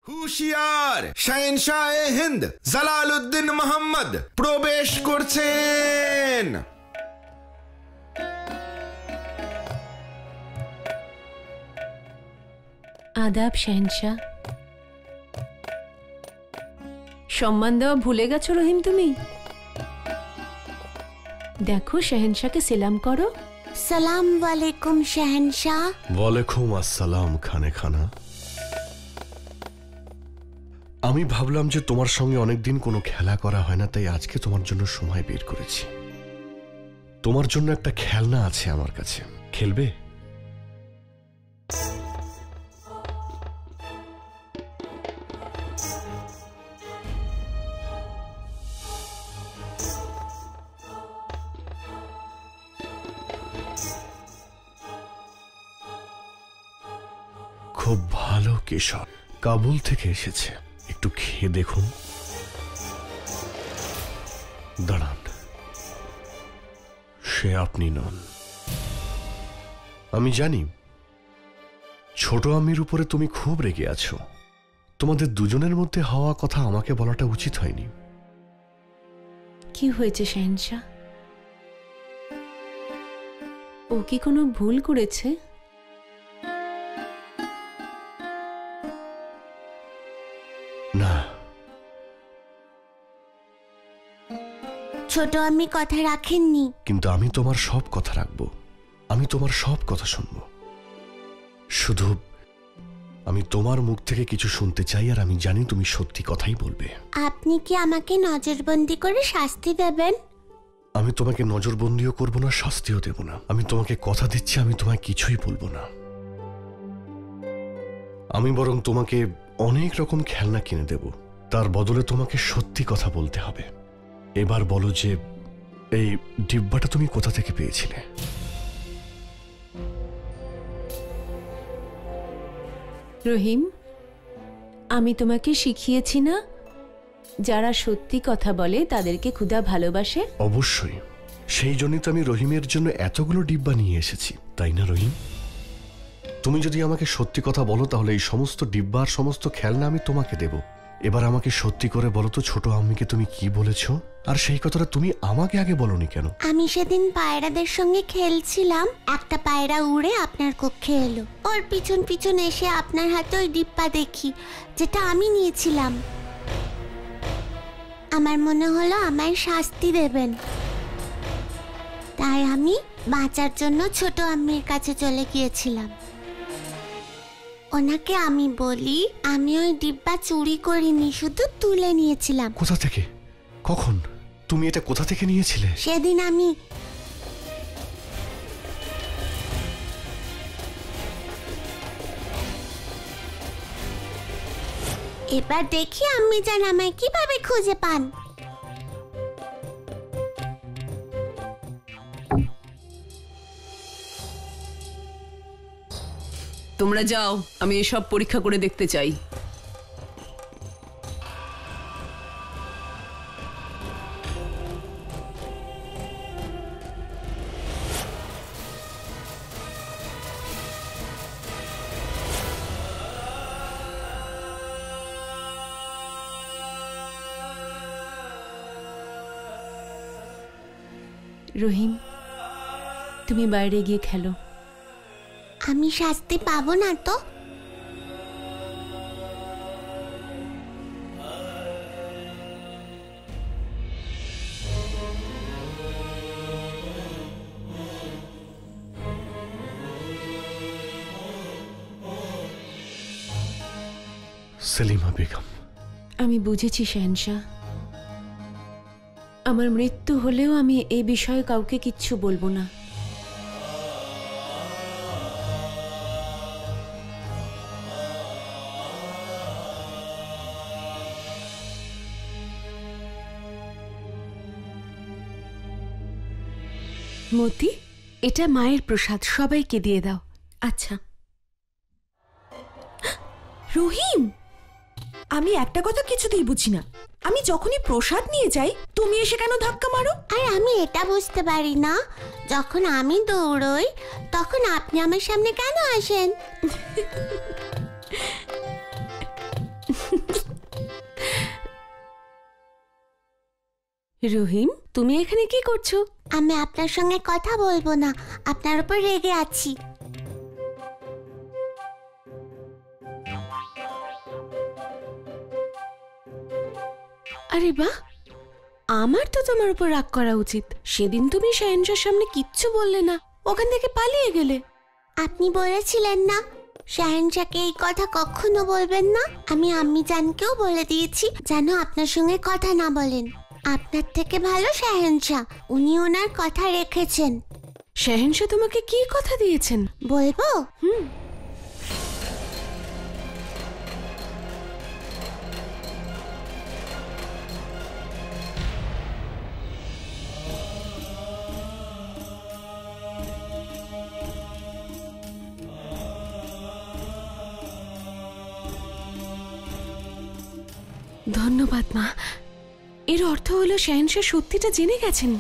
হুশিয়ার, শাহেনশাহে হিন্দ জালালউদ্দিন মোহাম্মদ প্রবেশ করছেন। আদাব শাহেনশাহ। সম্মান দেওয়া ভুলে গেছো রহিম তুমি? দেখো শাহেনশাহকে সালাম করো। সালাম ওয়ালাইকুম শাহেনশাহ। ওয়ালাইকুম আসসালাম খানে খানা। আমি ভাবলাম যে তোমার সঙ্গে অনেকদিন কোনো খেলা করা হয় না, তাই আজকে তোমার জন্য সময় বের করেছি। তোমার জন্য একটা খেলনা আছে আমার কাছে, খেলবে? খুব ভালো কেশর, কাবুল থেকে এসেছে, একটু খেয়ে দেখুন। দাঁড়ান, সে আপনি নন। আমি জানি ছোট আম্মির উপরে তুমি খুব রেগে আছো। তোমাদের দুজনের মধ্যে হওয়া কথা আমাকে বলাটা উচিত হয়নি। কি হয়েছে শাহেনশাহ? ও কি কোনো ভুল করেছে? না, ছোট আম্মি কথা রাখেননি। কিন্তু আমি তোমার সব কথা রাখবো, আমি তোমার সব কথা শুনবো। শুধু আমি তোমার মুখ থেকে কিছু শুনতে চাই, আর আমি জানি তুমি সত্যি কথাই বলবে। আপনি কি আমাকে নজরবন্দি করে শাস্তি দেবেন? আমি তোমাকে নজরবন্দিও করব না, শাস্তিও দেব না। আমি তোমাকে কথা দিচ্ছি, আমি তোমায় কিছুই বলবো না। আমি বরং তোমাকে অনেক রকম খেলনা কিনে দেব, তার বদলে তোমাকে সত্যি কথা বলতে হবে। এবার বলো যে এই ডিব্বাটা তুমি কোথা থেকে পেয়েছিলে? রহিম, আমি তোমাকে শিখিয়েছি না, যারা সত্যি কথা বলে তাদেরকে খোদা ভালোবাসে। অবশ্যই, সেই জন্যই তো আমি রহিমের জন্য এতগুলো ডিব্বা নিয়ে এসেছি, তাই না রহিম? তুমি যদি আমাকে সত্যি কথা বলো তাহলে এই সমস্ত ডিব্বা আর সমস্ত খেলনা আমি তোমাকে দেব। এবার আমাকে সত্যি করে বলো তো, ছোট আম্মিকে তুমি কি বলেছো? আর সেই কথাটা তুমি আমাকে আগে বলনি কেন? আমি সেদিন পায়রাদের সঙ্গে খেলছিলাম, একটা পায়রা উড়ে আপনার কক্ষে এলো। ওর পিছন পিছন এসে আপনার হাতে ওই ডিব্বা দেখি, যেটা আমি নিয়েছিলাম। আমার মনে হলো আমায় শাস্তি দেবেন, তাই আমি বাঁচার জন্য ছোট আম্মির কাছে চলে গিয়েছিলাম। ওনাকে আমি বলি আমি ওই ডিব্বা চুরি করিনি, শুধু তুলে নিয়েছিলাম। কোথা থেকে? কখন? তুমি এটা কোথা থেকে নিয়েছিলে? সেদিন আমি এবার দেখি আম্মি জান আমায় কিভাবে খুঁজে পান। তোমরা যাও, আমি এসব পরীক্ষা করে দেখতে চাই। রহিম, তুমি বাইরে গিয়ে খেলো। আমি শাস্তি পাবো না তো? সেলিমা বেগম, আমি বুঝেছি শাহেনশাহ। আমার মৃত্যু হলেও আমি এই বিষয়ে কাউকে কিচ্ছু বলবো না। মতি, এটা মায়ের প্রসাদ, সবাইকে দিয়ে দাও। আচ্ছা। রহিম, আমি একটা কথা কিছুতেই বুঝি না, আমি যখনই প্রসাদ নিয়ে যাই তুমি এসে কেন ধাক্কা মারো? আর আমি এটা বুঝতে পারি না, যখন আমি দৌড়ই তখন আপনি আমার সামনে কেন আসেন? রহিম, তুমি এখানে কি করছো? আমি আপনার সঙ্গে কথা বলবো না, আপনার উপর রেগে আছি। আরে বাহ, আমার তো তোমার উপর রাগ করা উচিত। সেদিন তুমি শাহেনশার সামনে কিচ্ছু বললে না, ওখান থেকে পালিয়ে গেলে। আপনি বলেছিলেন না শাহেনশাকে এই কথা কখনো বলবেন না। আমি আম্মি জানকেও বলে দিয়েছি যেন আপনার সঙ্গে কথা না বলেন। আপনার থেকে ভালো শাহেনশাহ, উনি ওনার কথা রেখেছেন। শাহেনশাহ তোমাকে কি কথা দিয়েছেন? বলবো? ধন্যবাদ মা। এর অর্থ হলো শাহেনশাহ সত্যিটা জেনে গেছেন।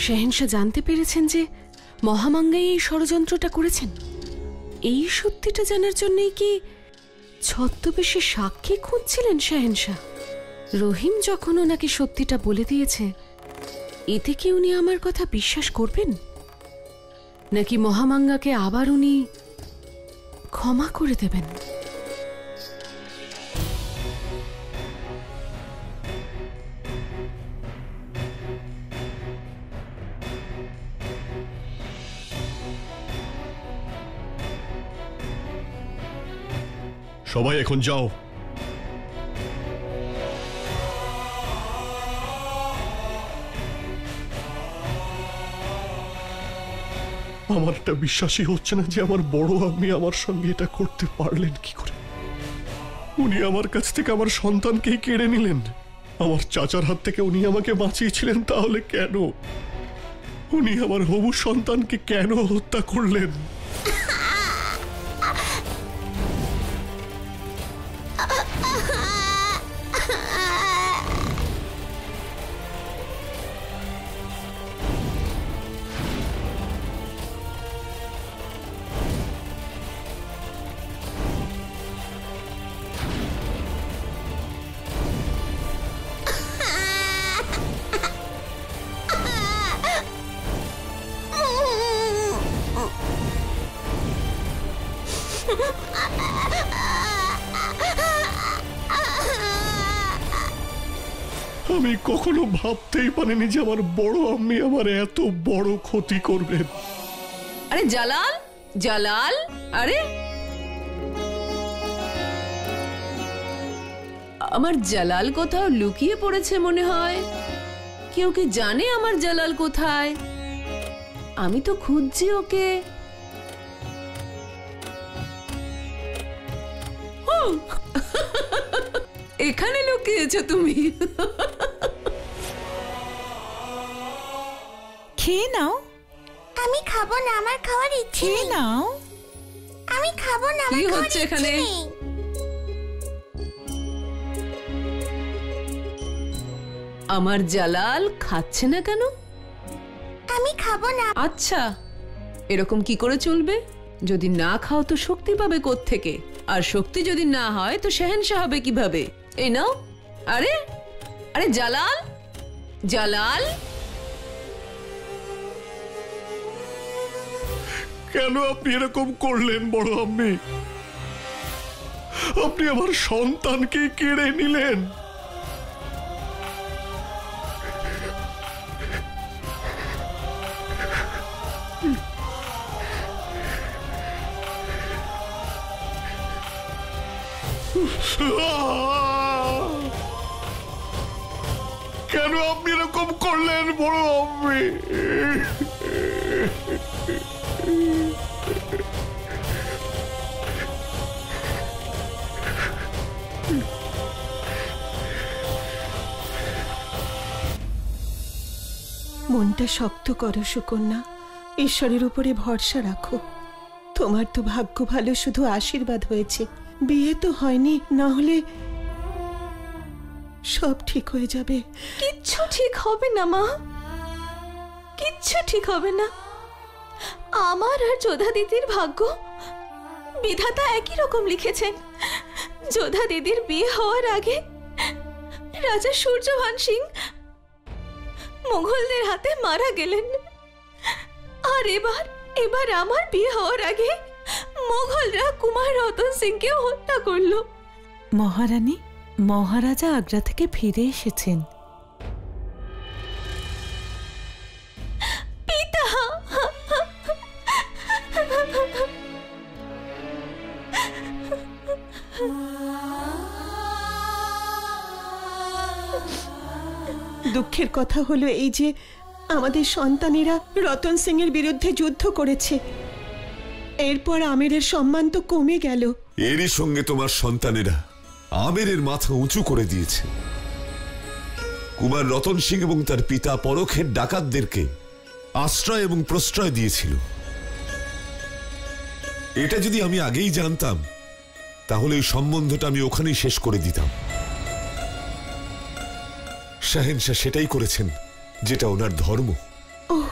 শাহেনশাহ জানতে পেরেছেন যে মহামাঙ্গাই এই ষড়যন্ত্রটা করেছেন। এই সত্যিটা জানার জন্যই কি ছদ্মবেশে সাক্ষী খুঁজছিলেন শাহেনশাহ? রহিম যখন ওনাকে সত্যিটা বলে দিয়েছে, এতে কি উনি আমার কথা বিশ্বাস করবেন, নাকি মহামাঙ্গাকে আবার উনি ক্ষমা করে দেবেন? সবাই এখন যাও। আমার এটা বিশ্বাসই হচ্ছে না যে আমার বড় আম্মি আমার সঙ্গে এটা করতে পারলেন কি করে। উনি আমার কাছ থেকে আমার সন্তানকেই কেড়ে নিলেন। আমার চাচার হাত থেকে উনি আমাকে বাঁচিয়েছিলেন, তাহলে কেন উনি আমার হবু সন্তানকে কেন হত্যা করলেন? আমি কখনো ভাবতেই পারিনি যে আমার বড় আম্মি আমার এত বড় ক্ষতি করবেন। আরে জালাল, জালাল, আরে আমার জালাল কোথাও লুকিয়ে পড়েছে মনে হয়। কেউ কি জানে আমার জালাল কোথায়? আমি তো খুঁজছি ওকে। ও, এখানে লুকিয়েছো তুমি? খেয়ে নাও। আমি খাবো না, আমার খাওয়ার ইচ্ছে খেয়ে নেই। নাও। আমি খাবো না, কি আমার খাওয়ার হচ্ছে ইচ্ছে এখানে? নেই। আমার জালাল খাচ্ছে না কেন? আমি খাবো না। আচ্ছা, এরকম কি করে চলবে? যদি না খাও তো শক্তি পাবে কোত্থেকে? আর শক্তি যদি না হয় তো শাহেনশাহ হবে কিভাবে? এই নাও। আরে আরে জালাল, জালাল, কেন আপনি এরকম করলেন বড় আম্মি? আপনি আমার সন্তানকে কেড়ে নিলেন। কেন আপনি এরকম করলেন বড় আম্মি? মনটা শক্ত করো সুকন্যা, ঈশ্বরের উপরে ভরসা রাখো। তোমার তো ভাগ্য ভালো, শুধু আশীর্বাদ হয়েছে, বিয়ে তো হয়নি, না হলে সব ঠিক হয়ে যাবে। কিচ্ছু ঠিক হবে না মা, কিচ্ছু ঠিক হবে না। আমার আর যোধা দিদির ভাগ্য বিধাতা একই রকম লিখেছেন। যোধা দিদির বিয়ে হওয়ার আগে রাজা সূর্যভান সিং মুঘলদের হাতে মারা গেলেন, আর এবার আমার বিয়ে হওয়ার আগে মুঘলরা কুমার রতন সিংকে হত্যা করলো। মহারানী, মহারাজা আগ্রা থেকে ফিরে এসেছেন। পিতা, দুঃখের কথা হলো এই যে আমাদের সন্তানেরা রতন সিং এর বিরুদ্ধে যুদ্ধ করেছে, এরপর আমেরের সম্মান তো কমে গেল। এরই সঙ্গে তোমার সন্তানেরা আমেরের মাথা উঁচু করে দিয়েছে। কুমার রতন সিং এবং তার পিতা পরোক্ষের ডাকাতদেরকে আশ্রয় এবং প্রশ্রয় দিয়েছিল। এটা যদি আমি আগেই জানতাম তাহলে এই সম্বন্ধটা আমি ওখানেই শেষ করে দিতাম। শাহেনশাহ সেটাই করেছেন, যেটা ওনার ধর্ম। ওহ,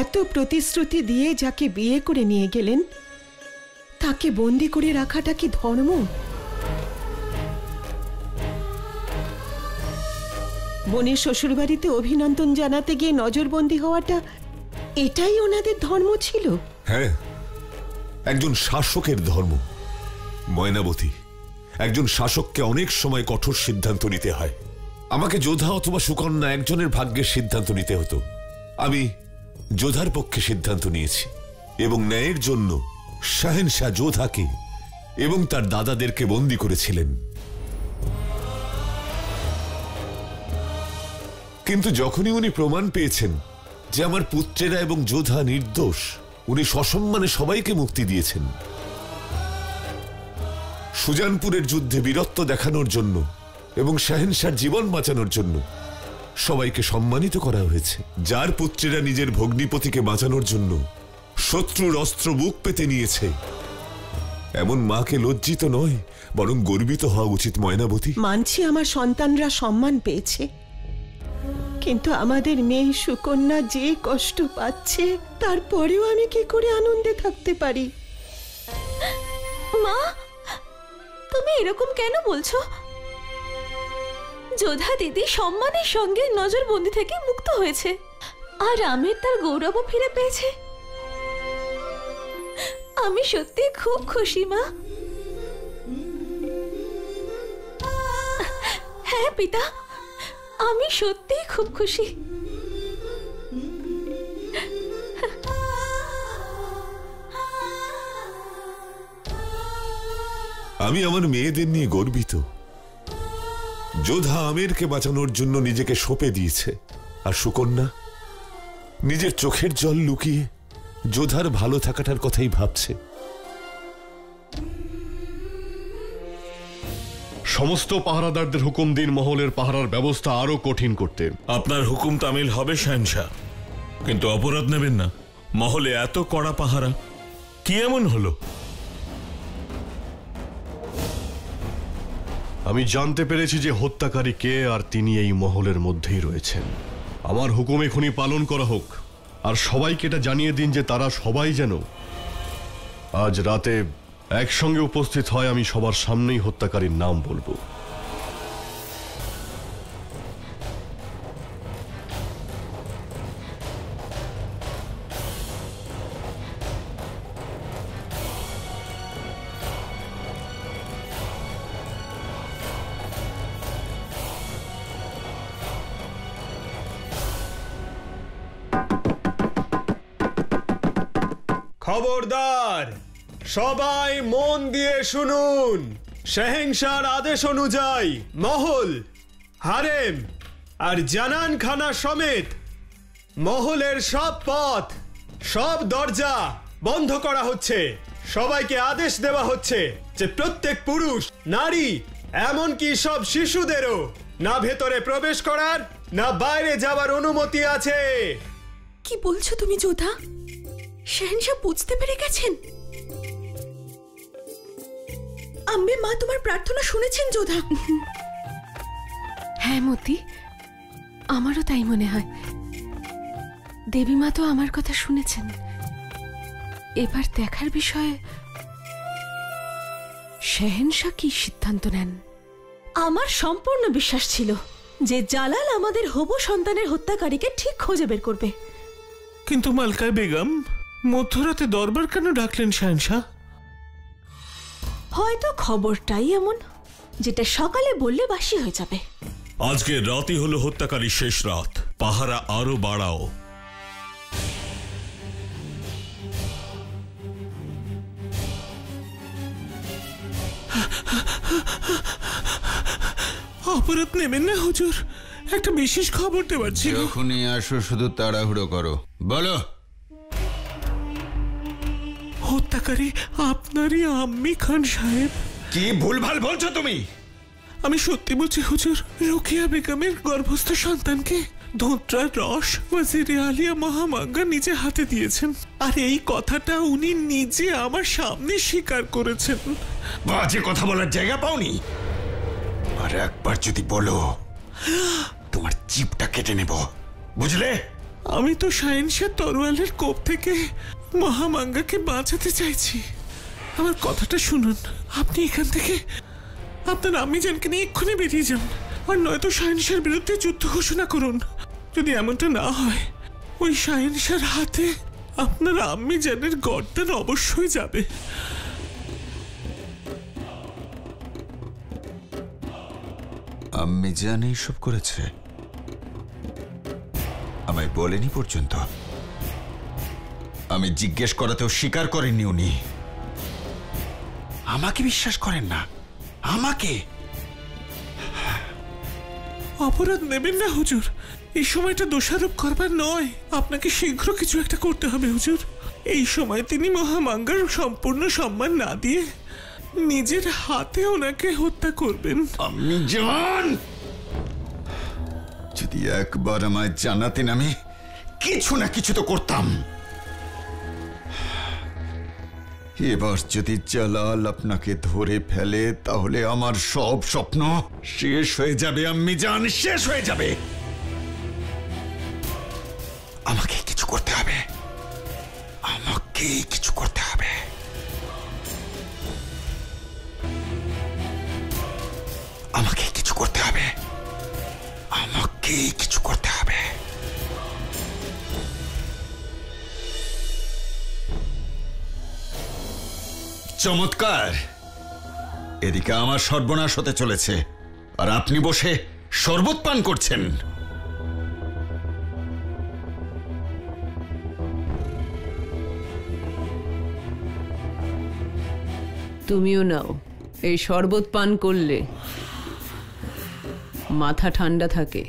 এত প্রতিশ্রুতি দিয়ে যাকে বিয়ে করে নিয়ে গেলেন তাকে বন্দি করে রাখাটা কি ধর্ম? বোনের শ্বশুরবাড়িতে অভিনন্দন জানাতে গিয়ে নজরবন্দি হওয়াটা এটাই ওনাদের ধর্ম ছিল? হ্যাঁ, একজন শাসকের ধর্ম। ময়নাবতী, একজন শাসককে অনেক সময় কঠোর সিদ্ধান্ত নিতে হয়। আমাকে যোধা অথবা সুকন্যা একজনের ভাগ্যের সিদ্ধান্ত নিতে হতো। আমি যোধার পক্ষে সিদ্ধান্ত নিয়েছি এবং ন্যায়ের জন্য শাহেনশাহ যোধাকে এবং তার দাদাদেরকে বন্দী করেছিলেন। কিন্তু যখনই উনি প্রমাণ পেয়েছেন যে আমার পুত্রেরা এবং যোধা নির্দোষ, উনি সসম্মানে সবাইকে মুক্তি দিয়েছেন। সুজানপুরের যুদ্ধে বীরত্ব দেখানোর জন্য এবং শাহেনশাহর জীবন বাঁচানোর জন্য সবাইকে সম্মানিত করা হয়েছে। যার পুত্রেরা নিজের ভগ্নিপতিকে বাঁচানোর জন্য শত্রুর অস্ত্র বুক পেতে নিয়েছে, এমন মাকে লজ্জিত নয় বরং গর্বিত হওয়া উচিত। ময়নাবতী, মানছি আমার সন্তানরা সম্মান পেয়েছে, কিন্তু আমাদের মেয়ে সুকন্যা যে কষ্ট পাচ্ছে তারপরেও আমি কি করে আনন্দে থাকতে পারি? মা, তুমি এরকম কেন বলছো? যোধা দিদি সম্মানের সঙ্গে নজরবন্দি থেকে মুক্ত হয়েছে, আর আমির তার গৌরবও ফিরে পেয়েছে। আমি সত্যি খুব খুশি মা। হ্যাঁ পিতা, আমি সত্যি খুব খুশি। আমি আমার মেয়েদের নিয়ে গর্বিত। যোধা আমেরকে বাঁচানোর জন্য নিজেকে সঁপে দিয়েছে, আর সুকন্যা নিজের চোখের জল লুকিয়ে যোধার ভালো থাকাটার কথাই ভাবছে। সমস্ত পাহারাদারদের হুকুম দিন মহলের পাহারার ব্যবস্থা আরো কঠিন করতে। আপনার হুকুম তামিল হবে শাহেনশাহ, কিন্তু অপরাধ নেবেন না। মহলে এত কড়া পাহারা কি এমন হলো? আমি জানতে পেরেছি যে হত্যাকারী কে, আর তিনি এই মহলের মধ্যেই রয়েছেন। আমার হুকুম এখনই পালন করা হোক, আর সবাইকে এটা জানিয়ে দিন যে তারা সবাই যেন আজ রাতে একসঙ্গে উপস্থিত হয়। আমি সবার সামনেই হত্যাকারীর নাম বলবো। খবরদার, সবাই মন দিয়ে শুনুন। শাহেনশাহর আদেশ অনুযায়ী মহল, হারেম আর জানান খানা সমেত মহলের সব পথ, সব দরজা বন্ধ করা হচ্ছে। সবাইকে আদেশ দেওয়া হচ্ছে যে প্রত্যেক পুরুষ, নারী, এমনকি সব শিশুদেরও না ভেতরে প্রবেশ করার না বাইরে যাওয়ার অনুমতি আছে। কি বলছো তুমি যোধা? শাহেনশাহ বুঝতে পেরে গেছেন? আম্বে মা তোমার প্রার্থনা শুনেছেন যোধা? হ্যাঁ মতি, আমারও তাই মনে হয়। দেবী মা তো আমার কথা শুনেছেন। এবার দেখার বিষয় শেহেনশা কি সিদ্ধান্ত নেন? আমার সম্পূর্ণ বিশ্বাস ছিল যে জালাল আমাদের হবু সন্তানের হত্যাকারীকে ঠিক খুঁজে বের করবে। কিন্তু মালকায় বেগম মধ্যরাতে দরবার কেন ডাকলেন শাহেনশাহ? হয়তো খবরটাই এমন যেটা সকালে বললে বাসি হয়ে যাবে। আজকে রাতই হলো হত্যাকারীর শেষ রাত, পাহারা আরো বাড়াও। অপরাধ নেবেন না হুজুর, একটা বিশেষ খবর দেওয়ার ছিল। যখনই আসো শুধু তাড়াহুড়ো করো, বলো। হত্যাকারী আপনারই আম্মি খান সাহেব। কি ভুলভাল বলছো তুমি? আমি সত্যি বলছি হুজুর, রোকেয়া বেগমের গর্ভস্থ সন্তানকে ধোঁতরার রস ওয়াজিরে আলিয়া মহামাঙ্গা নিজে হাতে দিয়েছেন, আর এই কথাটা উনি নিজে আমার সামনে স্বীকার করেছেন। বাজে কথা বলার জায়গা পাওনি। আর একবার যদি বলো তোমার জিভটা কেটে নেব, বুঝলে? আমি তো শাহেনশাহ তরোয়ালের কোপ থেকে মহামাঙ্গাকে বাঁচাতে চাইছি। আমার কথাটা শুনুন, আপনি এখান থেকে আপনার আম্মিজানকে নিয়ে এক্ষুনি বেরিয়ে যান, আর নয়তো শাহেনশাহর বিরুদ্ধে যুদ্ধ ঘোষণা করুন। যদি এমনটা না হয়, ওই শাহেনশাহর হাতে আপনার আম্মিজানের গর্দান অবশ্যই যাবে। আম্মিজান এইসব করেছে? আমায় বলেনি পর্যন্ত। আমি জিজ্ঞেস করাতেও স্বীকার করেননি উনি। আমাকে বিশ্বাস করেন না? আমাকে? অপরাধ নেবেন না হুজুর, এই সময়টা দোষারোপ করবার নয়। আপনাকে শীঘ্র কিছু একটা করতে হবে হুজুর। এই সময় তিনি মহামাঙ্গার সম্পূর্ণ সম্মান না দিয়ে নিজের হাতে ওনাকে হত্যা করবেন। আম্মিজান, যদি একবার আমায় জানাতেন আমি কিছু না কিছু তো করতাম। এবার যদি জালাল আপনাকে ধরে ফেলে তাহলে আমার সব স্বপ্ন শেষ হয়ে যাবে আম্মিজান, শেষ হয়ে যাবে। আমাকে কিছু করতে হবে, আমাকে কিছু করতে হবে। আমাকে কিছু করতে হবে, আমাকে কিছু করতে হবে। চমৎকার! এদিকে আমার সর্বনাশ হতে চলেছে, আর আপনি বসে শরবত পান করছেন। তুমিও নাও, এই শরবত পান করলে মাথা ঠান্ডা থাকে।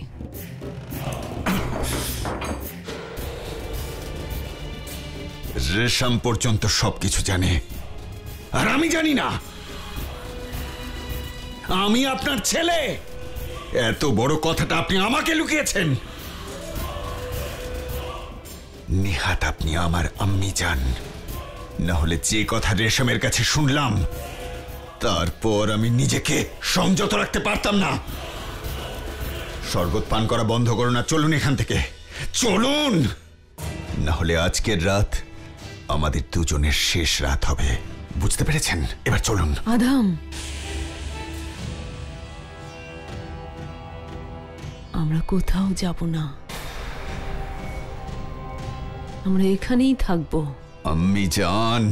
রেশম পর্যন্ত সবকিছু জানে, আর আমি জানি না। আমি আপনার ছেলে। এত বড় কথাটা আপনি আমাকে লুকিয়েছেন। নিহাত আপনি আমার আম্মিজান, না হলে যে কথা রেশমের কাছে শুনলাম তারপর আমি নিজেকে সংযত রাখতে পারতাম না। শরবত পান করা বন্ধ করুন, না চলুন এখান থেকে, চলুন। না হলে আজকের রাত আমাদের দুজনের শেষ রাত হবে, বুঝতে পেরেছেন? এবার চলুন। আদাম, আমরা কোথাও যাব না, আমরা এখানেই থাকবো। আম্মিজান,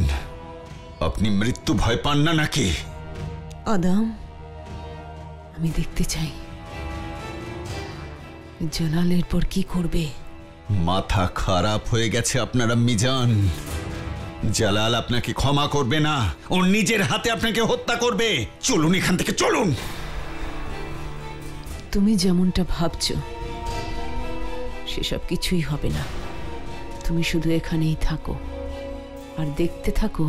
আপনি মৃত্যু ভয় পান না নাকি? আদাম, আমি দেখতে চাই জালালের পর কি করবে। মাথা খারাপ হয়ে গেছে আপনার আম্মিজান। জালাল আপনাকে ক্ষমা করবে না, ও নিজের হাতে আপনাকে হত্যা করবে। চলুন এখান থেকে, চলুন। তুমি যেমনটা ভাবছো সেসব কিছুই হবে না। তুমি শুধু এখানেই থাকো আর দেখতে থাকো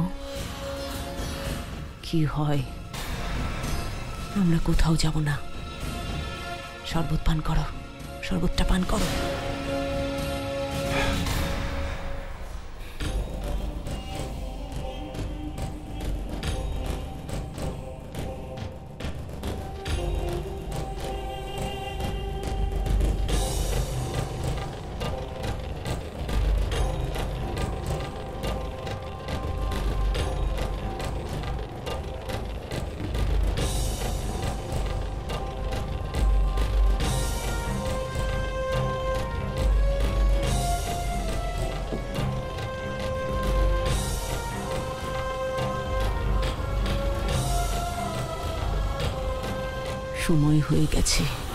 কি হয়। আমরা কোথাও যাব না। শরবত পান করো, শরবতটা পান করো। সময় হয়ে গেছে।